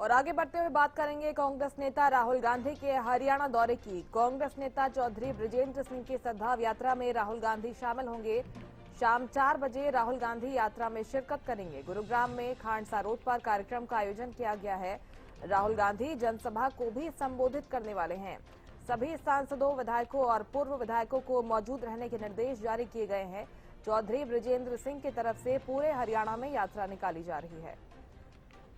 और आगे बढ़ते हुए बात करेंगे कांग्रेस नेता राहुल गांधी के हरियाणा दौरे की। कांग्रेस नेता चौधरी बृजेंद्र सिंह की सद्भाव यात्रा में राहुल गांधी शामिल होंगे। शाम 4 बजे राहुल गांधी यात्रा में शिरकत करेंगे। गुरुग्राम में खांडसा रोड पर कार्यक्रम का आयोजन किया गया है। राहुल गांधी जनसभा को भी संबोधित करने वाले हैं। सभी सांसदों, विधायकों और पूर्व विधायकों को मौजूद रहने के निर्देश जारी किए गए हैं। चौधरी बृजेंद्र सिंह की तरफ से पूरे हरियाणा में यात्रा निकाली जा रही है।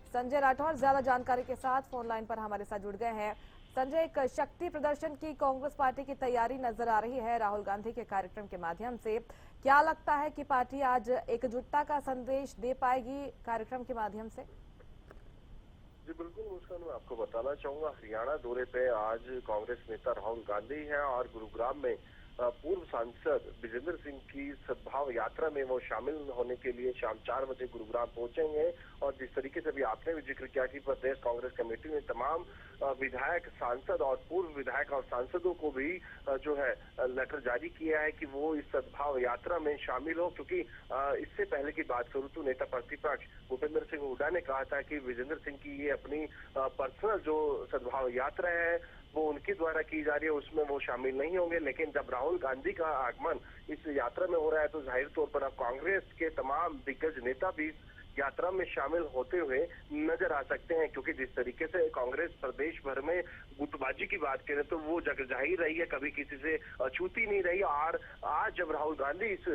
संजय राठौर ज्यादा जानकारी के साथ फोन लाइन पर हमारे साथ जुड़ गए हैं। संजय, एक शक्ति प्रदर्शन की कांग्रेस पार्टी की तैयारी नजर आ रही है राहुल गांधी के कार्यक्रम के माध्यम से। क्या लगता है कि पार्टी आज एकजुटता का संदेश दे पाएगी कार्यक्रम के माध्यम से? जी बिल्कुल मुस्कान, मैं आपको बताना चाहूंगा, हरियाणा दौरे पे आज कांग्रेस नेता राहुल गांधी हैं और गुरुग्राम में पूर्व सांसद बृजेंद्र सिंह की सद्भाव यात्रा में वो शामिल होने के लिए शाम 4 बजे गुरुग्राम पहुंचेंगे। और जिस तरीके से भी आपने भी जिक्र किया कि प्रदेश कांग्रेस कमेटी ने तमाम विधायक, सांसद और पूर्व विधायक और सांसदों को भी जो है लेटर जारी किया है कि वो इस सद्भाव यात्रा में शामिल हो, क्योंकि इससे पहले की बात करूं तो नेता प्रतिपक्ष भूपेंद्र सिंह हुड्डा ने कहा था कि बृजेंद्र सिंह की ये अपनी पर्सनल जो सद्भाव यात्रा है वो उनके द्वारा की जा रही है, उसमें वो शामिल नहीं होंगे। लेकिन जब राहुल गांधी का आगमन इस यात्रा में हो रहा है तो जाहिर तौर पर अब कांग्रेस के तमाम दिग्गज नेता भी यात्रा में शामिल होते हुए नजर आ सकते हैं, क्योंकि जिस तरीके से कांग्रेस प्रदेश भर में गुटबाजी की बात करें तो वो जग जाहिर रही है, कभी किसी से छूती नहीं रही। और आज जब राहुल गांधी इस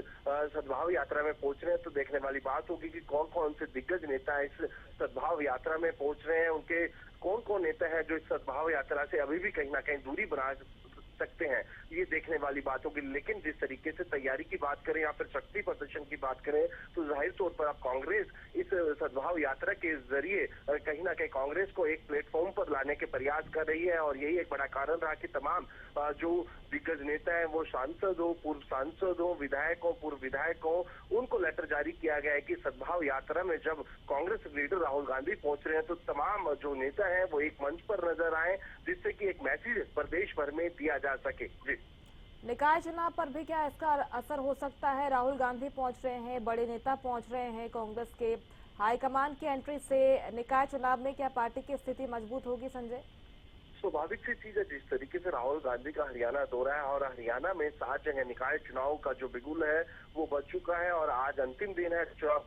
सद्भाव यात्रा में पहुंच रहे हैं तो देखने वाली बात होगी कि कौन कौन से दिग्गज नेता इस सद्भाव यात्रा में पहुंच रहे हैं, उनके कौन कौन नेता है जो इस सद्भाव यात्रा से अभी भी कहीं ना कहीं दूरी बना सकते हैं, ये देखने वाली बात होगी। लेकिन जिस तरीके से तैयारी की बात करें या फिर शक्ति प्रदर्शन की बात करें तो जाहिर तौर पर अब कांग्रेस इस सद्भाव यात्रा के जरिए कहीं ना कहीं कांग्रेस को एक प्लेटफॉर्म पर लाने के प्रयास कर रही है। और यही एक बड़ा कारण रहा कि तमाम जो दिग्गज नेता है वो सांसद हो, पूर्व सांसद हो, विधायक हो, पूर्व विधायक हो, उनको लेटर जारी किया गया है कि सद्भाव यात्रा में जब कांग्रेस लीडर राहुल गांधी पहुंच रहे हैं तो तमाम जो नेता है वो एक मंच पर नजर आए, जिससे कि एक मैसेज प्रदेश भर में दिया जा सके। जी, निकाय चुनाव पर भी क्या इसका असर हो सकता है? राहुल गांधी पहुंच रहे हैं, बड़े नेता पहुंच रहे हैं, कांग्रेस के हाईकमान की एंट्री से निकाय चुनाव में क्या पार्टी की स्थिति मजबूत होगी? संजय, स्वाभाविक सी चीज है, जिस तरीके से राहुल गांधी का हरियाणा दौरा है और हरियाणा में 7 जगह निकाय चुनाव का जो बिगुल है वो बच चुका है और आज अंतिम दिन है चुनाव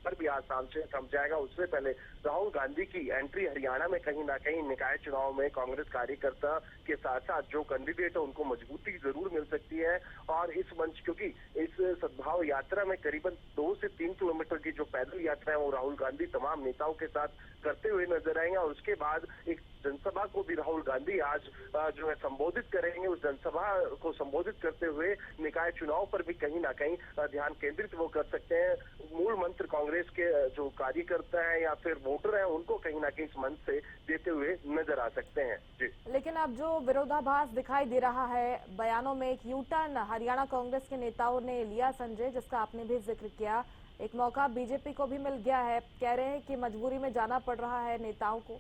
पर भी आज शाम से थम जाएगा। उससे पहले राहुल गांधी की एंट्री हरियाणा में कहीं ना कहीं निकाय चुनाव में कांग्रेस कार्यकर्ता के साथ साथ जो कैंडिडेट है उनको मजबूती जरूर मिल सकती है। और इस मंच, क्योंकि इस सद्भाव यात्रा में करीबन 2 से 3 किलोमीटर की जो पैदल यात्रा है वो राहुल गांधी तमाम नेताओं के साथ करते हुए नजर आएंगे। और उसके बाद एक जनसभा को भी राहुल गांधी आज जो है संबोधित करेंगे। उस जनसभा को संबोधित करते हुए निकाय चुनाव पर भी कहीं ना कहीं ध्यान केंद्रित वो कर सकते हैं। मूल मंत्र कांग्रेस के जो कार्यकर्ता है या फिर वोटर है उनको कहीं ना कहीं इस मंच से देते हुए नजर आ सकते हैं। जी, लेकिन अब जो विरोधाभास दिखाई दे रहा है बयानों में, एक यू टर्न हरियाणा कांग्रेस के नेताओं ने लिया संजय, जिसका आपने भी जिक्र किया, एक मौका बीजेपी को भी मिल गया है। कह रहे हैं कि मजबूरी में जाना पड़ रहा है नेताओं को।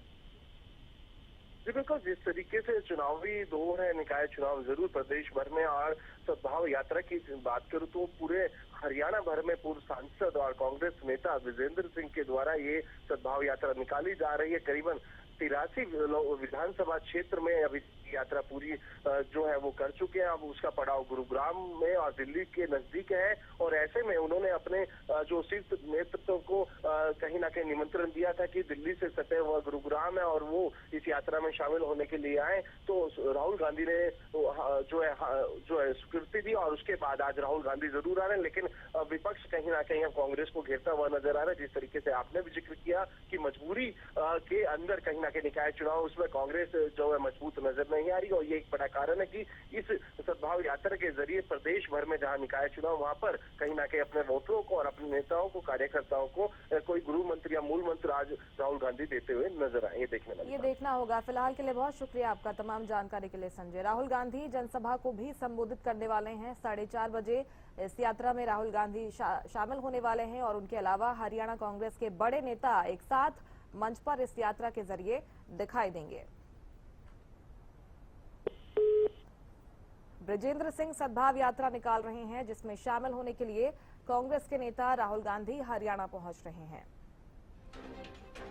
जी बिल्कुल, जिस तरीके से चुनावी दौर है, निकाय चुनाव जरूर प्रदेश भर में, और सद्भाव यात्रा की बात करूं तो पूरे हरियाणा भर में पूर्व सांसद और कांग्रेस नेता बृजेंद्र सिंह के द्वारा ये सद्भाव यात्रा निकाली जा रही है। करीबन 83 विधानसभा क्षेत्र में अभी यात्रा पूरी जो है वो कर चुके हैं। अब उसका पड़ाव गुरुग्राम में और दिल्ली के नजदीक है और ऐसे में उन्होंने अपने जो शीर्ष नेतृत्व को कहीं ना कहीं निमंत्रण दिया था कि दिल्ली से सटे हुआ गुरुग्राम है और वो इस यात्रा में शामिल होने के लिए आए। तो राहुल गांधी ने जो है स्वीकृति दी और उसके बाद आज राहुल गांधी जरूर आ रहे हैं। लेकिन विपक्ष कहीं ना कहीं अब कांग्रेस को घेरता हुआ नजर आ रहा है। जिस तरीके से आपने भी जिक्र किया कि मजबूरी के अंदर कहीं ना कहीं निकाय चुनाव, उसमें कांग्रेस जो है मजबूत नजर नहीं आ रही। और ये एक बड़ा कारण है कि इस सद्भाव यात्रा के जरिए प्रदेश भर में जहां निकाय चुनाव वहां पर कहीं ना कहीं अपने वोटरों को और अपने नेताओं को, कार्यकर्ताओं को कोई गृह मंत्री या मूल मंत्र आज राहुल गांधी देते हुए नजर आए। ये देखना होगा। फिलहाल के लिए बहुत शुक्रिया आपका तमाम जानकारी के लिए संजय। राहुल गांधी जनसभा को भी संबोधित करने वाले हैं। 4:30 बजे इस यात्रा में राहुल गांधी शामिल होने वाले हैं और उनके अलावा हरियाणा कांग्रेस के बड़े नेता एक साथ मंच पर इस यात्रा के जरिए दिखाई देंगे। बृजेंद्र सिंह सद्भाव यात्रा निकाल रहे हैं, जिसमें शामिल होने के लिए कांग्रेस के नेता राहुल गांधी हरियाणा पहुंच रहे हैं।